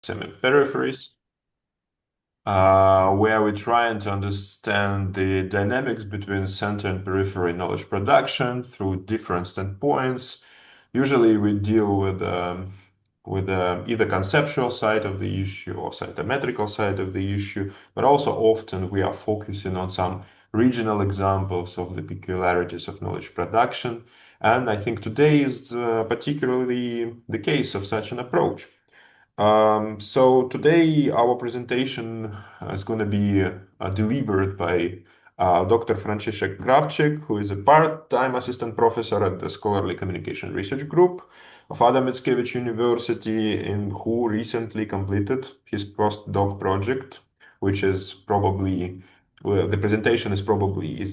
semi-peripheries, where we're trying to understand the dynamics between center and periphery knowledge production through different standpoints. Usually we deal with either conceptual side of the issue or psychometrical side of the issue, but also often we are focusing on some regional examples of the peculiarities of knowledge production. And I think today is particularly the case of such an approach. So today our presentation is going to be delivered by Dr. Franciszek Krawczyk, who is a part-time assistant professor at the Scholarly Communication Research Group of Mickiewicz University, and who recently completed his postdoc project, which is probably well, the presentation is probably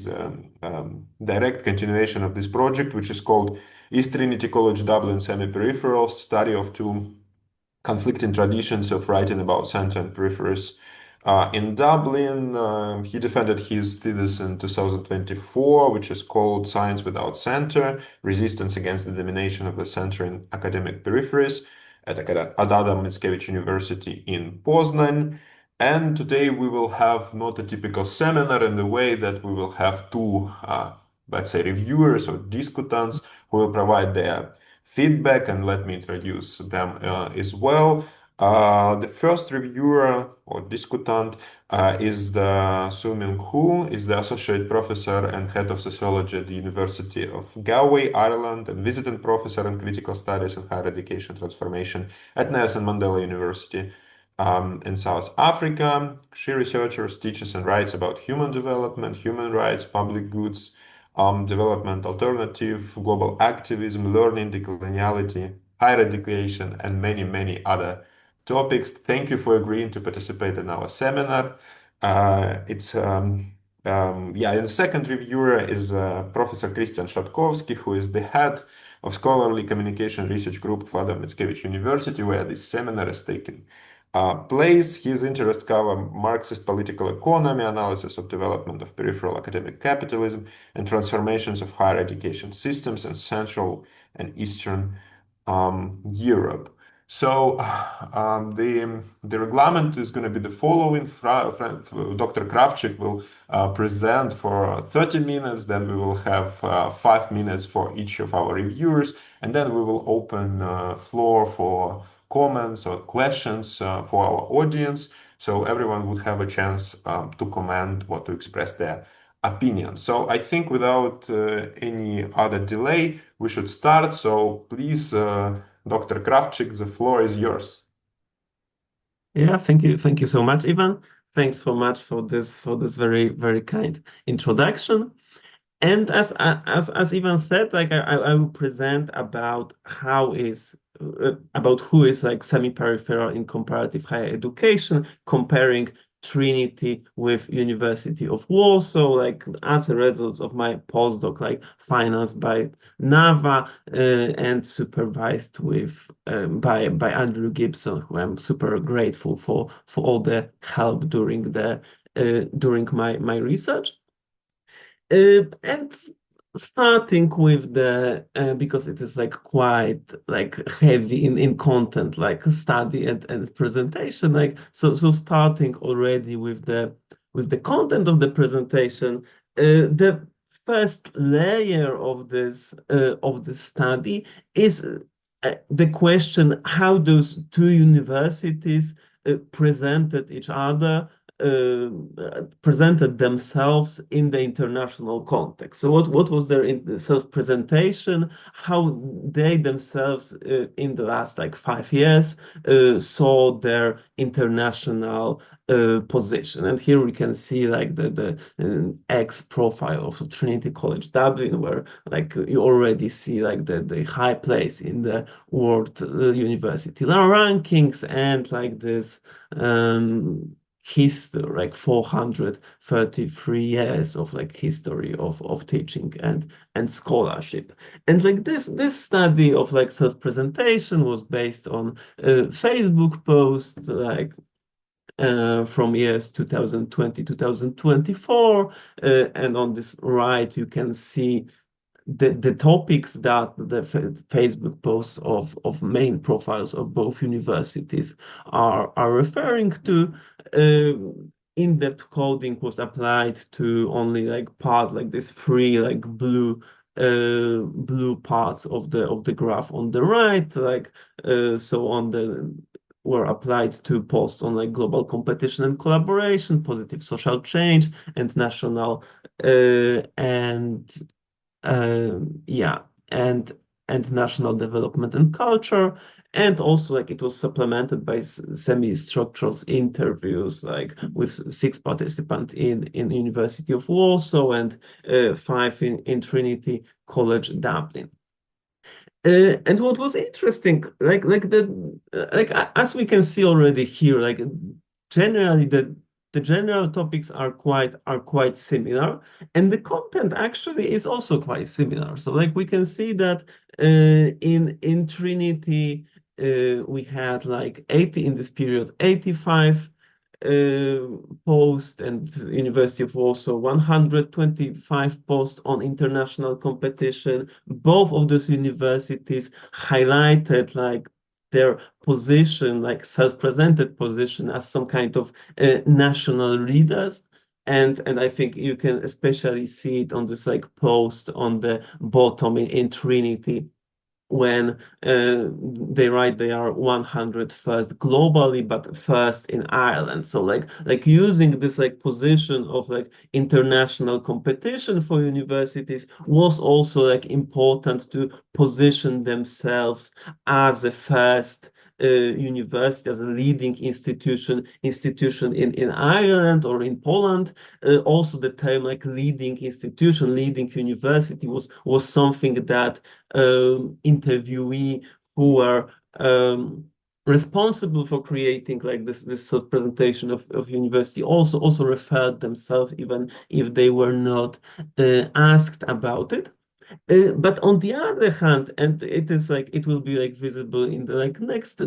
direct continuation of this project, which is called Is Trinity College Dublin Semi-Peripheral Study of Two Conflicting Traditions of Writing About Center and Peripheries. In Dublin, he defended his thesis in 2024, which is called Science Without Center, Resistance Against the Domination of the Center in Academic Peripheries at Adam Mickiewicz University in Poznan. And today we will have not a typical seminar in the way that we will have two, let's say, reviewers or discutants who will provide their feedback, and let me introduce them as well. The first reviewer or discutant is the Su Min Hu, is the associate professor and head of sociology at the University of Galway, Ireland, and visiting professor in critical studies and higher education transformation at Nelson Mandela University in South Africa. She researches, teaches, and writes about human development, human rights, public goods, development alternative, global activism, learning, decoloniality, higher education, and many, many other topics. Thank you for agreeing to participate in our seminar. And the second reviewer is Professor Christian Szatkowski, who is the head of Scholarly Communication Research Group of Adam Mickiewicz University, where this seminar is taking place. His interests cover Marxist political economy, analysis of development of peripheral academic capitalism, and transformations of higher education systems in Central and Eastern Europe. So the reglement is going to be the following. Dr. Krawczyk will present for 30 minutes, then we will have 5 minutes for each of our reviewers, and then we will open floor for comments or questions for our audience, so everyone would have a chance to comment or to express their opinion. So I think without any other delay, we should start. So please, Dr. Krawczyk, the floor is yours. Yeah, thank you so much, Ivan. Thanks so much for this very kind introduction. And as Ivan said, like I will present about about who is like semi-peripheral in comparative higher education, comparing Trinity with University of Warsaw, like as a result of my postdoc, like financed by NAVA and supervised with by Andrew Gibson, who I'm super grateful for all the help during my research. And starting with the because it is like quite like heavy in content, like study and presentation, like so starting already with the content of the presentation, the first layer of this study is the question how those two universities presented each other, presented themselves in the international context. So what was their self-presentation, how they themselves in the last like 5 years saw their international position. And here we can see like the X profile of Trinity College Dublin, where like you already see like the high place in the world university rankings, and like this history, like 433 years of like history of teaching and scholarship. And like this study of like self-presentation was based on Facebook posts like from years 2020 2024, and on this right you can see the topics that the Facebook posts of main profiles of both universities are referring to. In-depth coding was applied to only like part, like this three like blue parts of the graph on the right, like so on the were applied to posts on like global competition and collaboration, positive social change, and national and yeah, and national development and culture. And also like it was supplemented by semi-structural interviews, like with six participants in University of Warsaw and five in Trinity College Dublin. And what was interesting, as we can see already here, like generally the general topics are quite similar, and the content actually is also quite similar. So like we can see that in Trinity we had like 80 in this period, 85 uh, posts, and University of Warsaw 125 posts on international competition. Both of those universities highlighted like their position, like self-presented position as some kind of national leaders. And I think you can especially see it on this like post on the bottom in Trinity when they write they are 101st globally but first in Ireland. So like using this like position of like international competition for universities was also like important to position themselves as a first university, as a leading institution in Ireland or in Poland. Also the term like leading institution, leading university was something that interviewee who were responsible for creating like this self-presentation of university also referred themselves, even if they were not asked about it. But on the other hand, and it is like it will be like visible in the like next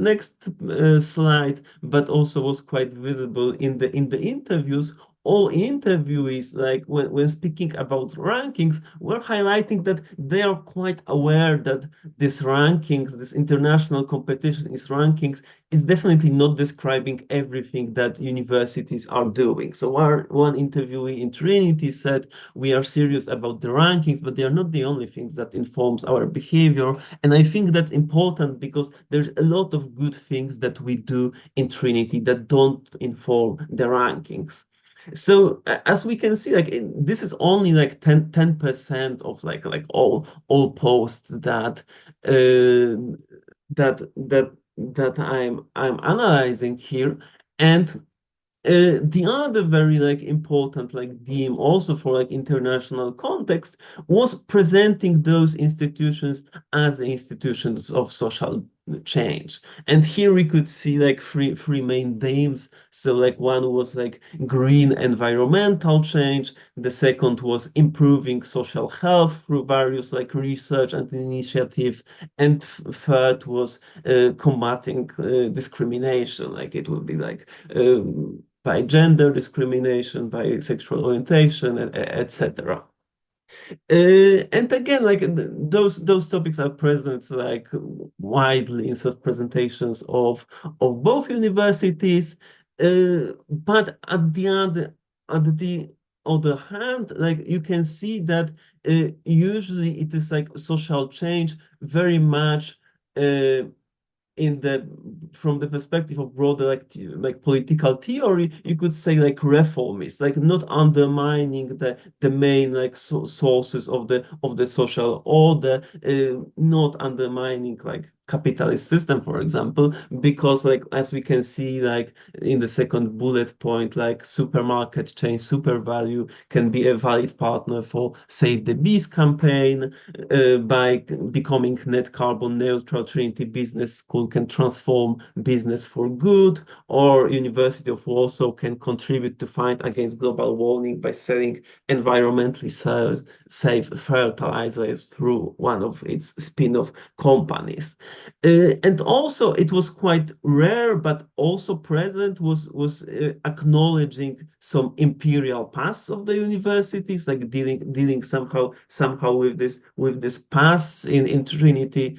slide, but also was quite visible in the interviews. All interviewees, like when speaking about rankings, were highlighting that they are quite aware that this rankings, this international competition, is rankings, is definitely not describing everything that universities are doing. So one interviewee in Trinity said, we are serious about the rankings, but they are not the only things that informs our behavior. And I think that's important because there's a lot of good things that we do in Trinity that don't inform the rankings. So as we can see, like this is only like 10% of like all posts that that I'm analyzing here. And the other very like important like theme also for like international context was presenting those institutions as the institutions of social change. And here we could see like three main themes. So like one was like green environmental change, the second was improving social health through various like research and initiative, and third was combating discrimination, like it would be like by gender discrimination, by sexual orientation, etc. And again, like those topics are present like widely in self-presentations of both universities, but at the other hand, like you can see that usually it is like social change very much. In the from the perspective of broader like political theory, you could say like reformist, like not undermining the main like sources of the social order, not undermining like capitalist system, for example, because like as we can see like in the second bullet point, like supermarket chain super value can be a valid partner for Save the Bees campaign. By becoming net carbon neutral, Trinity Business School can transform business for good, or University of Warsaw can contribute to fight against global warming by selling environmentally safe fertilizers through one of its spin-off companies. And also it was quite rare, but also present was acknowledging some imperial pasts of the universities, like dealing somehow with this past in Trinity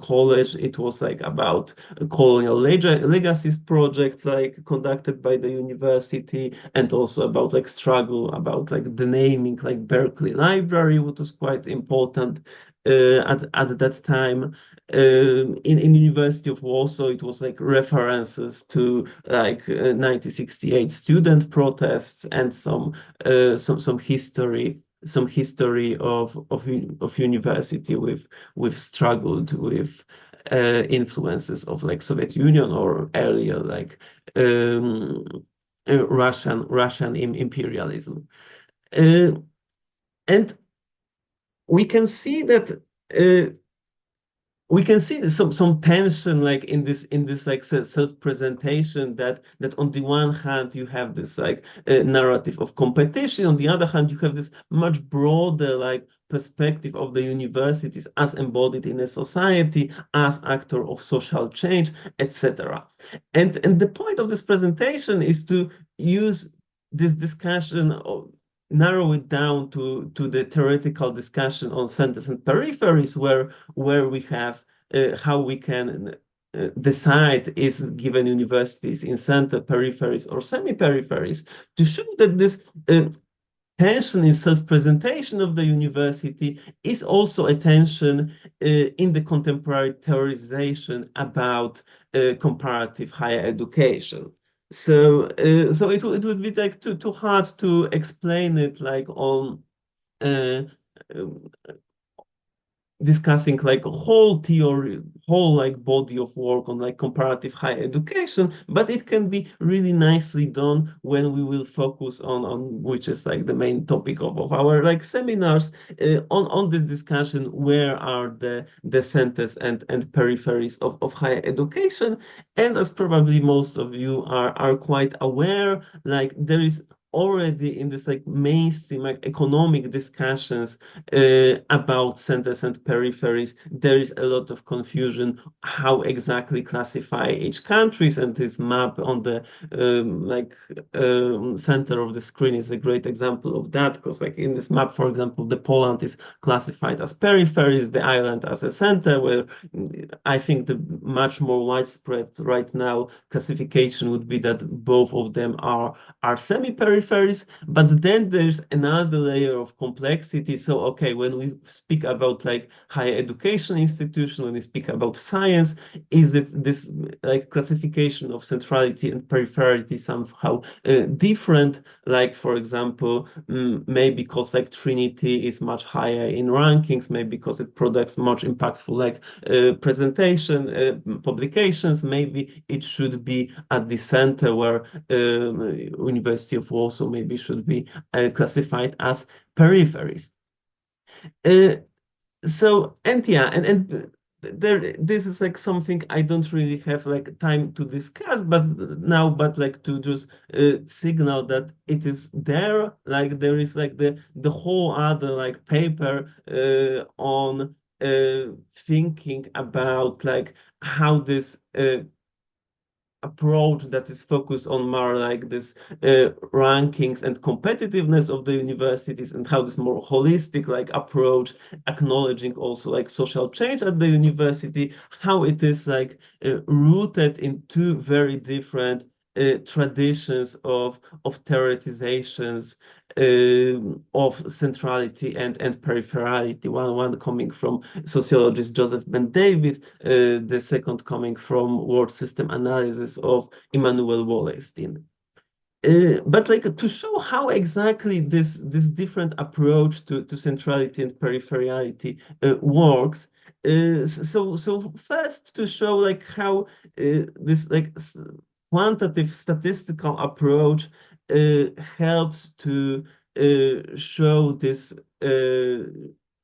College. It was like about colonial legacies projects like conducted by the university, and also about like struggle about like the naming like Berkeley Library, which was quite important at that time. In University of Warsaw, it was like references to like 1968 student protests and some history, of university with struggled with influences of like Soviet Union or earlier like um, Russian imperialism. Uh, and we can see that uh, we can see some tension like in this like self-presentation, that on the one hand you have this like narrative of competition, on the other hand you have this much broader like perspective of the universities as embodied in a society, as actor of social change, etc. And the point of this presentation is to use this discussion of narrow it down to the theoretical discussion on centers and peripheries, where we have how we can decide is given universities in center, peripheries, or semi-peripheries, to show that this tension in self-presentation of the university is also a tension in the contemporary theorization about comparative higher education. So it would be like too hard to explain it like on uh, discussing like a whole theory, whole like body of work on like comparative higher education, but it can be really nicely done when we will focus on which is like the main topic of our like seminars, on this discussion, where are the centers and peripheries of higher education. And as probably most of you are quite aware, like there is already in this like mainstream like economic discussions about centers and peripheries, there is a lot of confusion how exactly classify each countries, and this map on the center of the screen is a great example of that, because like in this map, for example, the Poland is classified as peripheries, the Ireland as a center, where I think the much more widespread right now classification would be that both of them are semi-peripheries. But then there's another layer of complexity. So, okay, when we speak about like higher education institution, when we speak about science, is it this like classification of centrality and peripherality somehow different? Like, for example, maybe because like Trinity is much higher in rankings, maybe because it products much impactful like presentation, publications, maybe it should be at the center, where University of Warsaw maybe should be classified as peripheries. Uh, and yeah, and there, this is like something I don't really have like time to discuss, but like to just signal that it is there. Like there is like the whole other like paper on thinking about like how this approach that is focused on more like this rankings and competitiveness of the universities, and how this more holistic like approach, acknowledging also like social change at the university, how it is like rooted in two very different traditions of theoretizations of centrality and peripherality. One coming from sociologist Joseph Ben David, the second coming from word system analysis of Immanuel Wallerstein. But like to show how exactly this different approach to centrality and peripherality works. So first to show like how this like quantitative statistical approach helps to show this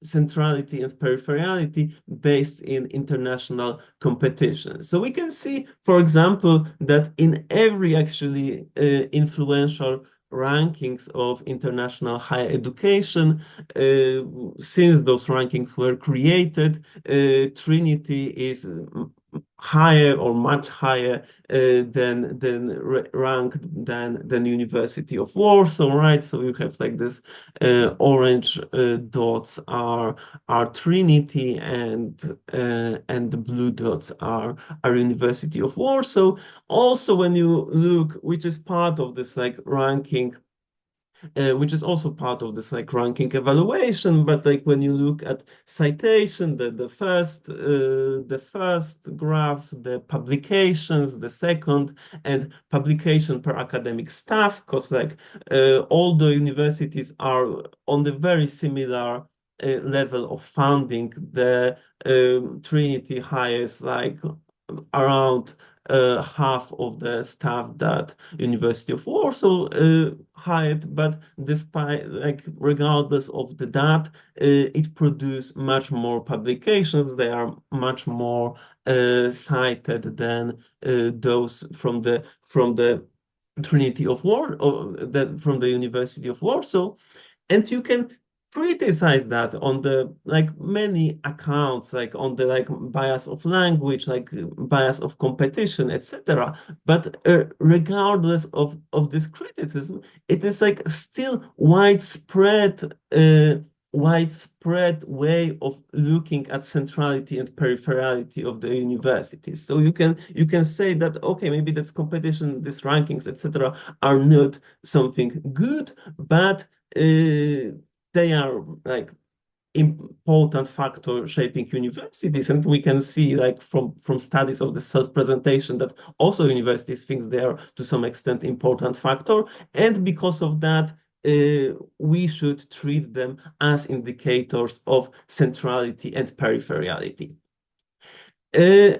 centrality and peripherality based in international competition. So we can see, for example, that in every actually influential rankings of international higher education. Since those rankings were created, Trinity is higher or much higher than ranked than University of Warsaw, right? So you have like this orange dots are Trinity, and the blue dots are University of Warsaw. Also, when you look, which is part of this like ranking, which is also part of this like ranking evaluation. But like when you look at citation, the first graph, the publications, the second, and publication per academic staff, because like all the universities are on the very similar level of funding. The Trinity hires like around half of the staff that University of Warsaw hired, but despite like regardless of that, it produced much more publications. They are much more cited than those from the Trinity of War, or that from the University of Warsaw. And you can criticize that on the like many accounts, like on the like bias of language, like bias of competition, etc. But regardless of this criticism, it is like still widespread way of looking at centrality and peripherality of the universities. So you can say that okay, maybe that's competition, these rankings, etc., are not something good, but they are like important factor shaping universities, and we can see like from studies of the self-presentation that also universities think they are to some extent important factor, and because of that we should treat them as indicators of centrality and peripherality. Uh,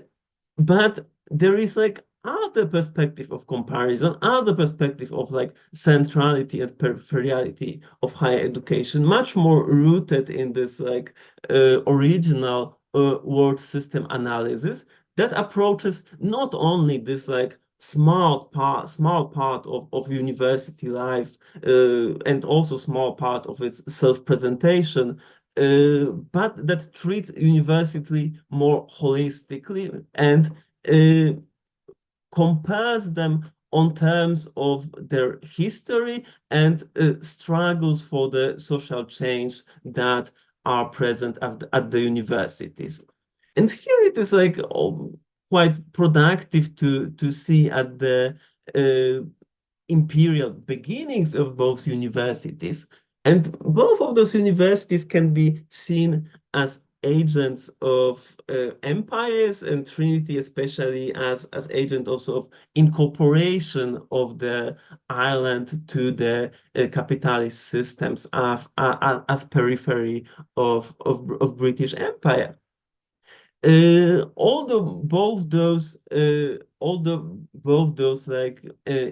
but there is like other perspective of comparison, other perspective of like centrality and peripherality of higher education, much more rooted in this like original world system analysis that approaches not only this like small part of university life and also small part of its self-presentation, but that treats university more holistically and uh, compares them on terms of their history and struggles for the social change that are present at the universities. And here it is like quite productive to see at the uh, imperial beginnings of both universities. And both of those universities can be seen as agents of empires, and Trinity especially as agent also of incorporation of the island to the capitalist systems as periphery of British Empire. Although both those like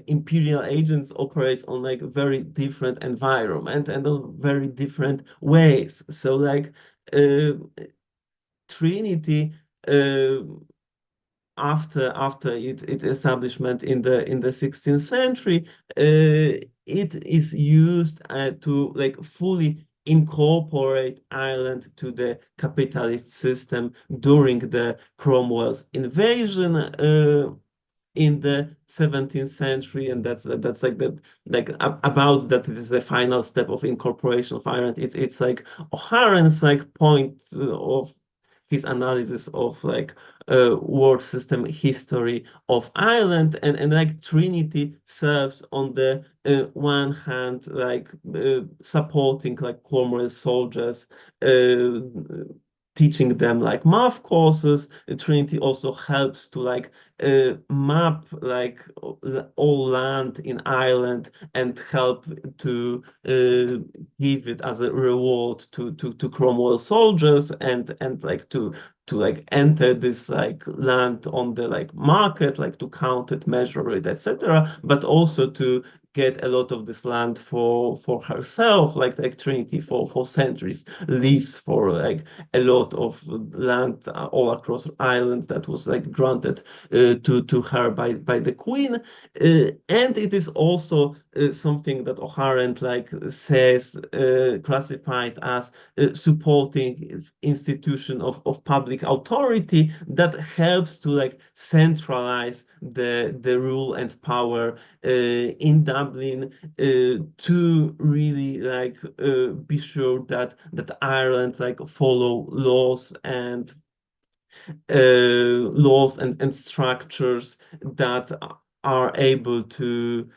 imperial agents operate on like very different environment and on very different ways. So like uh, Trinity uh, after its establishment in the 16th century, it is used to like fully incorporate Ireland to the capitalist system during the Cromwell's invasion in the 17th century, and that's like that like about that it is the final step of incorporation of Ireland. It's like O'Haren's like point of his analysis of like world system history of Ireland, and like Trinity serves on the one hand like supporting like Cromwell soldiers, uh, teaching them like math courses. Trinity also helps to like map like all land in Ireland and help to give it as a reward to Cromwell soldiers, and like to like enter this like land on the like market, like to count it, measure it, etc., but also to get a lot of this land for herself, like Trinity for centuries lives for like a lot of land all across Ireland that was like granted to her by the Queen, and it is also something that O'Harent like says classified as supporting institution of public authority that helps to like centralize the rule and power in Dublin to really like be sure that Ireland like follow laws and structures that are able to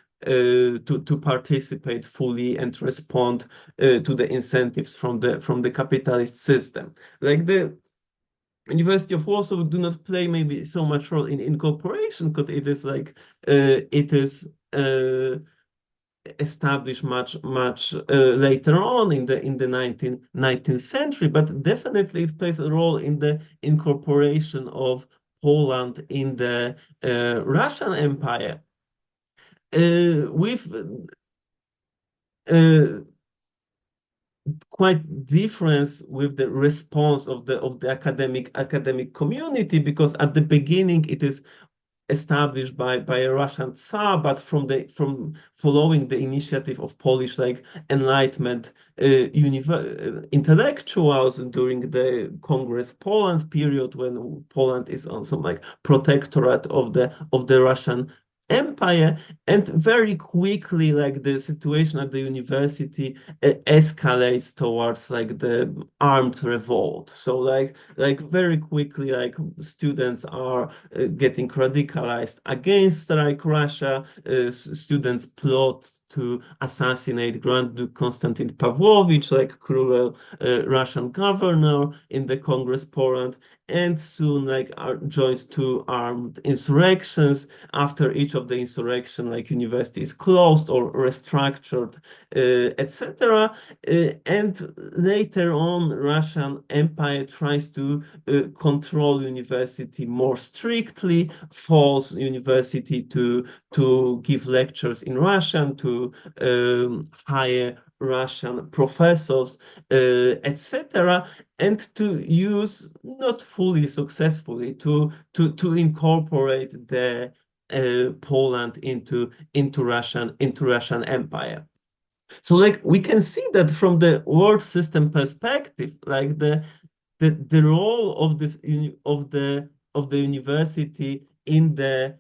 participate fully and respond to the incentives from the capitalist system. Like the University of Warsaw do not play maybe so much role in incorporation because it is like it is established much later on in the 19th century, but definitely it plays a role in the incorporation of Poland in the Russian Empire. With uh, quite difference with the response of the academic community, because at the beginning it is established by a Russian Tsar, but from following the initiative of Polish like Enlightenment intellectuals during the Congress Poland period, when Poland is on some like protectorate of the Russian Empire, and very quickly like the situation at the university escalates towards like the armed revolt. So like very quickly like students are getting radicalized against like Russia. Students plot to assassinate Grand Duke Konstantin Pavlovich, like cruel Russian governor in the Congress Poland, and soon like are joined to armed insurrections. After each of the insurrection, like university is closed or restructured, etc. And later on, Russian Empire tries to control university more strictly, force university to give lectures in Russian, to hire Russian professors, etc., and to use not fully successfully to incorporate the Poland into Russian Empire. So like we can see that from the world system perspective, like the role of this of the university in the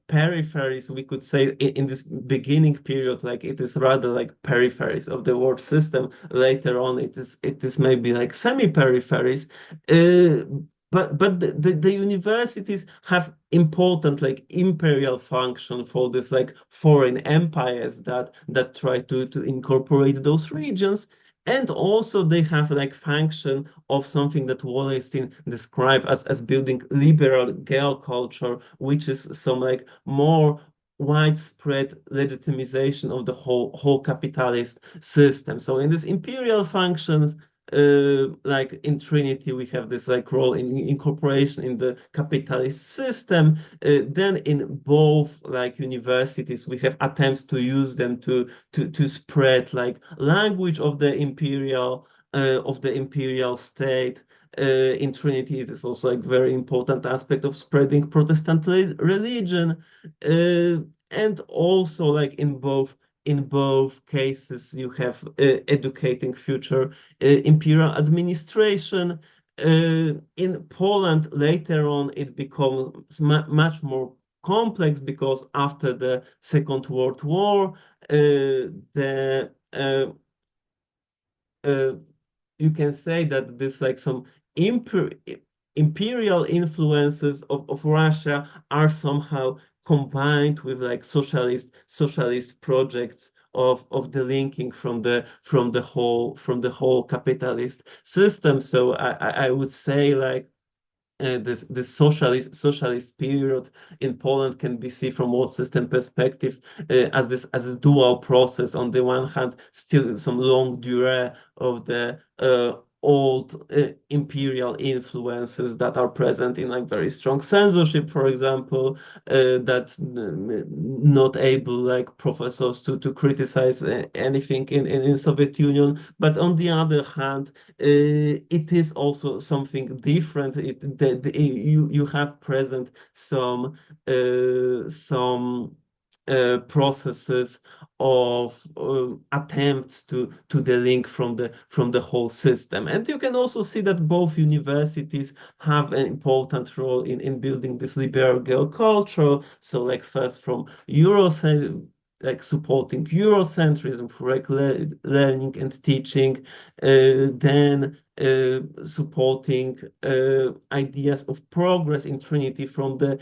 peripheries, we could say in this beginning period, like it is rather like peripheries of the world system. Later on, it is maybe like semi-peripheries. Uh, but the universities have important like imperial function for this like foreign empires that try to incorporate those regions, and also they have like function of something that Wallerstein described as building liberal girl culture, which is some like more widespread legitimization of the whole capitalist system. So in these imperial functions, like in Trinity, we have this like role in incorporation in the capitalist system. Then in both like universities, we have attempts to use them to spread like language of the imperial state. In Trinity, it is also like very important aspect of spreading Protestant religion, and also like in both cases, you have educating future imperial administration. In Poland, later on, it becomes much more complex because after the Second World War, the uh, you can say that this like some imper imperial influences of Russia are somehow combined with like socialist projects of the linking from the whole capitalist system. So I would say like this socialist period in Poland can be seen from world system perspective as a dual process. On the one hand, still some long durée of the old imperial influences that are present in like very strong censorship, for example, that not able like professors to criticize anything in Soviet Union. But on the other hand, it is also something different. You have present some processes of attempts to the link from the whole system. And you can also see that both universities have an important role in building this liberal culture. So like first from Eurocentrism, like supporting Eurocentrism for like learning and teaching, then supporting ideas of progress in Trinity from the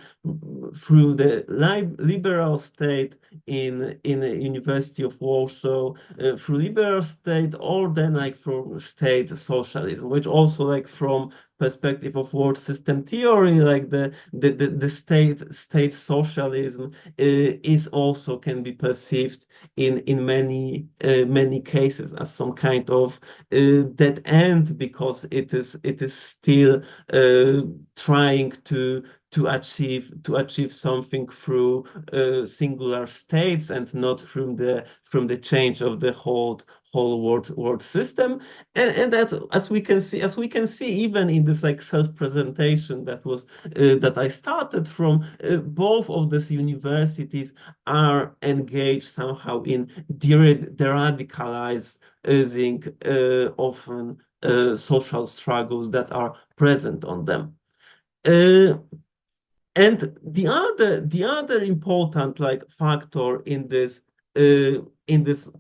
through the liberal state in the University of Warsaw, through liberal state, or then like from state socialism, which also like from perspective of world system theory, like the state socialism is also can be perceived in many cases as some kind of dead end, because it is still trying to achieve something through singular states and not from the change of the whole world system. And that's as we can see even in this like self-presentation that I started from, both of these universities are engaged somehow in de-radicalizing often social struggles that are present on them. Uh, and the other important like factor in this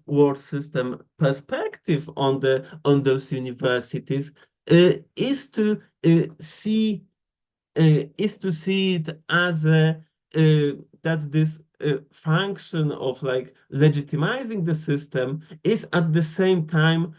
world system perspective on those universities is to see is to see it as a that this function of like legitimizing the system is at the same time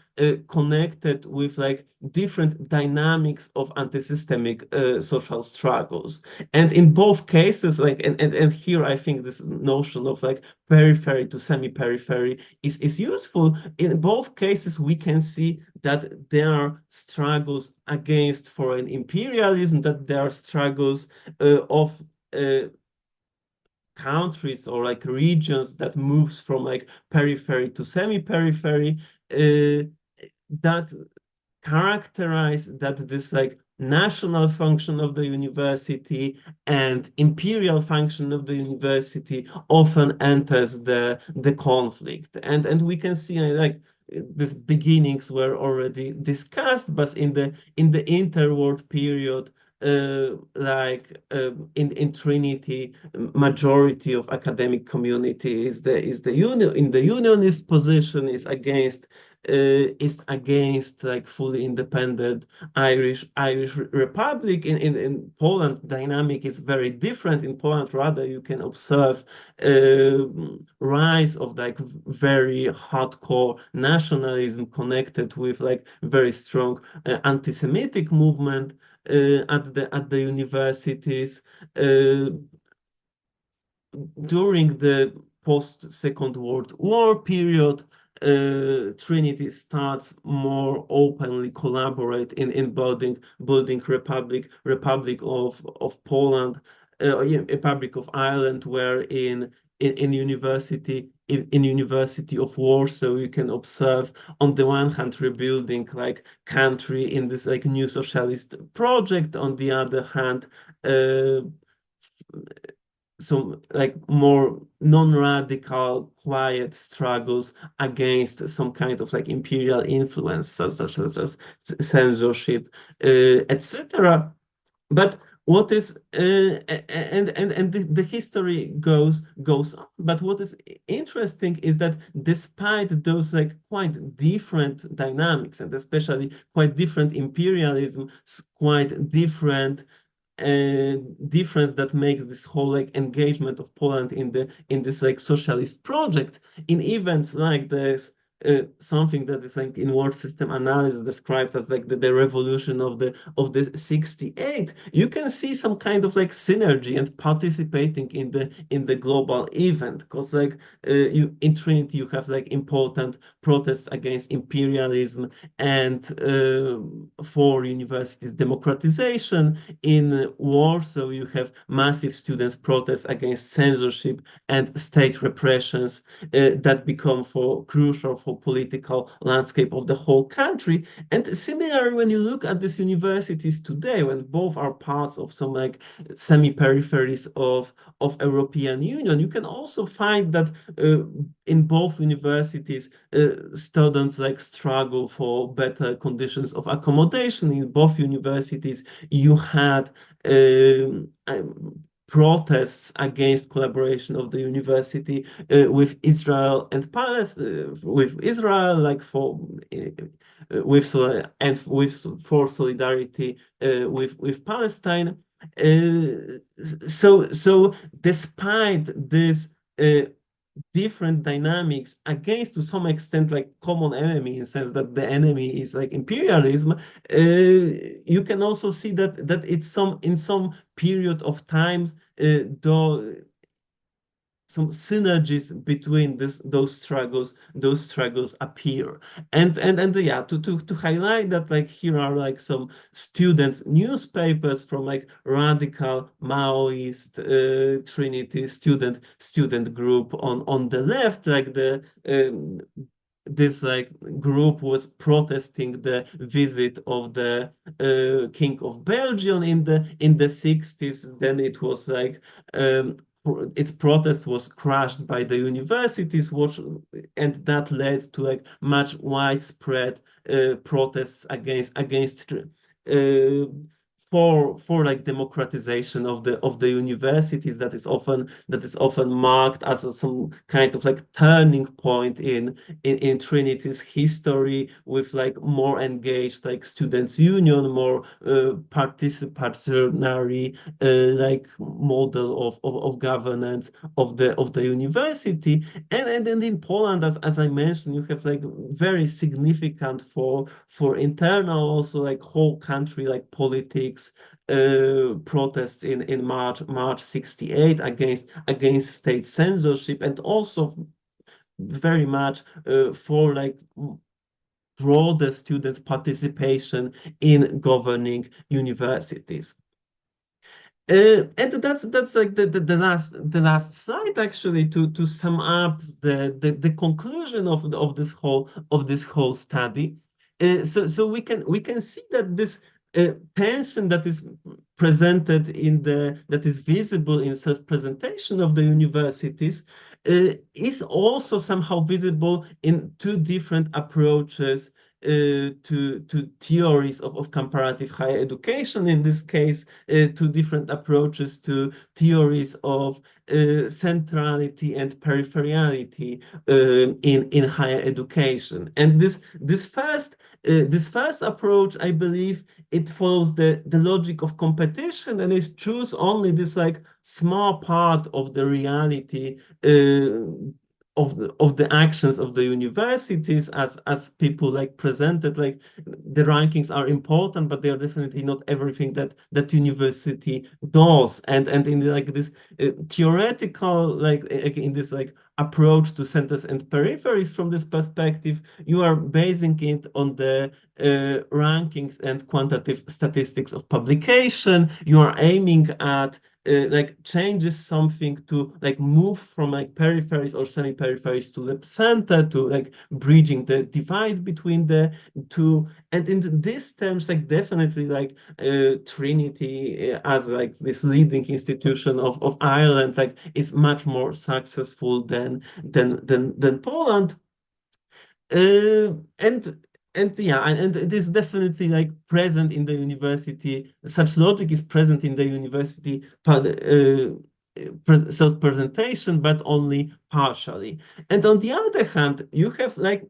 connected with like different dynamics of anti-systemic social struggles. And in both cases, like and here I think this notion of like periphery to semi-periphery is useful. In both cases, we can see that there are struggles against foreign imperialism, that there are struggles of countries or like regions that moves from like periphery to semi-periphery, that characterize that this like national function of the university and imperial function of the university often enters the conflict. And we can see like these beginnings were already discussed, but in the interwar period, in Trinity, majority of academic community is the union in the unionist position, is against like fully independent Irish Republic. In Poland, dynamic is very different. In Poland, rather you can observe rise of like very hardcore nationalism connected with like very strong anti-Semitic movement at the universities. During the post-Second World War period, Trinity starts more openly collaborate in building Republic of Poland, Republic of Ireland, where in University of Warsaw you can observe on the one hand rebuilding like country in this like new socialist project, on the other hand some like more non-radical, quiet struggles against some kind of like imperial influence, such as censorship, etc. But what is and the history goes on. But what is interesting is that despite those like quite different dynamics, and especially quite different imperialism, quite different difference that makes this whole like engagement of Poland in this like socialist project, in events like this, something that is like in world system analysis described as like the revolution of the 68. You can see some kind of like synergy and participating in the global event, because like you in Trinity you have like important protests against imperialism and for universities democratization. In Warsaw, you have massive students' protests against censorship and state repressions that become crucial for political landscape of the whole country. And similarly, when you look at these universities today, when both are parts of some like semi-peripheries of European Union, you can also find that in both universities, students like struggle for better conditions of accommodation. In both universities, you had protests against collaboration of the university with Israel and Palestine, with Israel, like for and with for solidarity with Palestine. So despite this uh, different dynamics against to some extent like common enemy in the sense that the enemy is like imperialism, you can also see that it's some in some period of times though some synergies between those struggles appear. And yeah, to highlight that, like here are like some students newspapers from like radical Maoist Trinity student group on the left, like the this like group was protesting the visit of the King of Belgium in the 60s. Then it was like its protest was crushed by the universities, and that led to like much widespread protests against for like democratization of the universities that is often marked as some kind of like turning point in Trinity's history, with like more engaged like students union, more participatory like model of governance of the university. And then in Poland, as I mentioned, you have like very significant for internal also like whole country like politics protests in March 68 against state censorship, and also very much for like broader students' participation in governing universities. And that's like the last slide actually to sum up the conclusion of this whole study. So we can see that this tension that is presented in the that is visible in self-presentation of the universities is also somehow visible in two different approaches to theories of comparative higher education. In this case, two different approaches to theories of centrality and peripherality in higher education. And this first approach, I believe, it follows the logic of competition, and it choose only this like small part of the reality of the actions of the universities as people like presented. Like the rankings are important, but they are definitely not everything that university does. And in like this theoretical like in this like approach to centers and peripheries, from this perspective, you are basing it on the rankings and quantitative statistics of publication. You are aiming at like changes something to like move from like peripheries or semi-peripheries to the center, to like bridging the divide between the two. And in these terms, like definitely like Trinity as like this leading institution of Ireland like is much more successful than Poland. Uh, and yeah, and it is definitely like present in the university. Such logic is present in the university self-presentation, but only partially. And on the other hand, you have like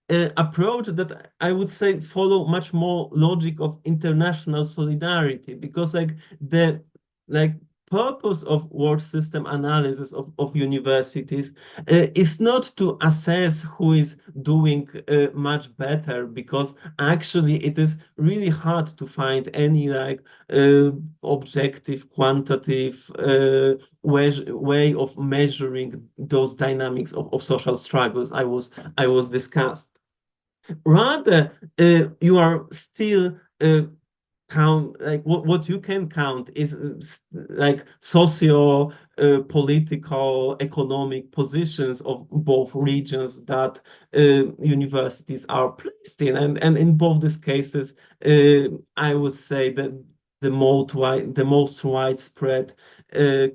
approach that I would say follow much more logic of international solidarity, because like the like purpose of world system analysis of universities is not to assess who is doing much better, because actually it is really hard to find any like objective quantitative way of measuring those dynamics of social struggles I was discussed. Rather, you are still count, like what you can count is like socio political economic positions of both regions that universities are placed in, and in both these cases I would say that the most widespread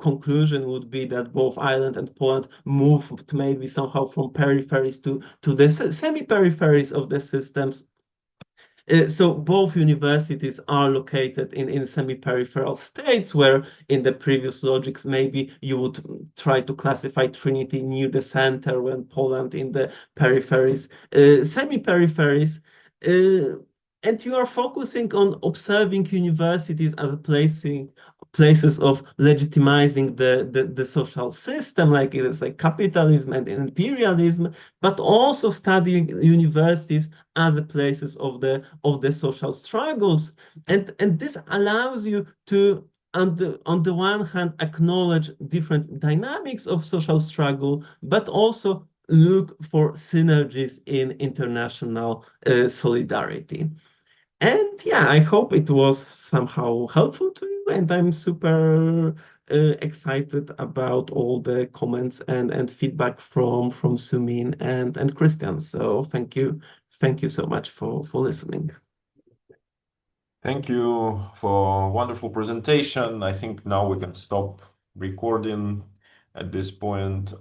conclusion would be that both Ireland and Poland moved maybe somehow from peripheries to the semi-peripheries of the systems. So both universities are located in semi-peripheral states where in the previous logics maybe you would try to classify Trinity near the center when Poland in the peripheries, semi-peripheries. And you are focusing on observing universities as places of legitimizing the social system, like it is like capitalism and imperialism, but also studying universities as the places of the social struggles, and this allows you to on the one hand acknowledge different dynamics of social struggle, but also look for synergies in international solidarity. And yeah, I hope it was somehow helpful to you, and I'm super excited about all the comments and feedback from Sumin and Christian. So thank you so much for listening. Thank you for a wonderful presentation. I think now we can stop recording at this point.